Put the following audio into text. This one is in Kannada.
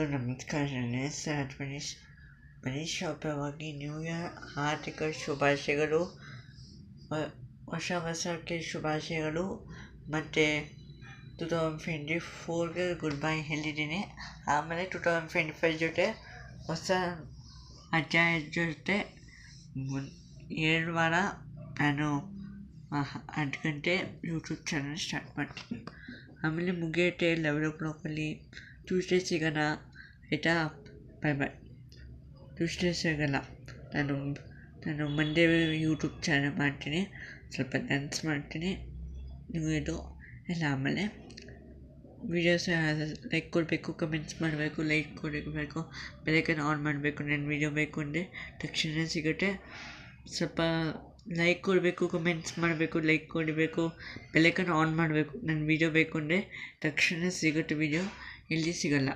ಎಲ್ಲರಿಗೂ ನಮಸ್ಕಾರ. ಮನೀಶ್ ಹಬ್ಬವಾಗಿ ನ್ಯೂ ಇಯರ್ ಹಾರ್ದಿಕ ಶುಭಾಶಯಗಳು, ಹೊಸ ವರ್ಷಕ್ಕೆ ಶುಭಾಶಯಗಳು. ಮತ್ತು 2024ಗೆ ಗುಡ್ ಬೈ ಹೇಳಿದ್ದೀನಿ. ಆಮೇಲೆ 2025 ಜೊತೆ ಹೊಸ ಅಧ್ಯಾಯದ ಜೊತೆ 2 ವಾರ ನಾನು 8 ಗಂಟೆ ಯೂಟ್ಯೂಬ್ ಚಾನಲ್ ಸ್ಟಾರ್ಟ್ ಮಾಡ್ತೀನಿ. ಆಮೇಲೆ ಮುಗಿಯುತ್ತೆ 11 o'clock ಟ್ಯೂಸ್ಡೇ ಸಿಗೋಣ, ಆಯಿತಾ? ಬಾಯ್. ಟ್ಯೂಸ್ಡೇ ಸಿಗೋಲ್ಲ, ನಾನು ಮಂಡೇ ಯೂಟ್ಯೂಬ್ ಚಾನಲ್ ಮಾಡ್ತೀನಿ, ಸ್ವಲ್ಪ ಡ್ಯಾನ್ಸ್ ಮಾಡ್ತೀನಿ, ಇದು ಎಲ್ಲ. ಆಮೇಲೆ ವೀಡಿಯೋಸ್ ಲೈಕ್ ಕೊಡಬೇಕು, ಕಮೆಂಟ್ಸ್ ಮಾಡಬೇಕು, ಲೈಕ್ ಕೊಡಬೇಕು, ಬೆಲೈಕನ್ ಆನ್ ಮಾಡಬೇಕು. ನನ್ನ ವೀಡಿಯೋ ಬೇಕು ಅಂದರೆ ತಕ್ಷಣ ಸಿಗುತ್ತೆ. ಸ್ವಲ್ಪ ಲೈಕ್ ಕೊಡಬೇಕು, ಕಮೆಂಟ್ಸ್ ಮಾಡಬೇಕು, ಲೈಕ್ ಕೊಡಬೇಕು, ಬೆಲೈಕನ್ ಆನ್ ಮಾಡಬೇಕು. ನನ್ನ ವೀಡಿಯೋ ಬೇಕು ಅಂದರೆ ತಕ್ಷಣ ಸಿಗುತ್ತೆ, ವೀಡಿಯೋ ಇಲ್ಲಿ ಸಿಗೋಲ್ಲ.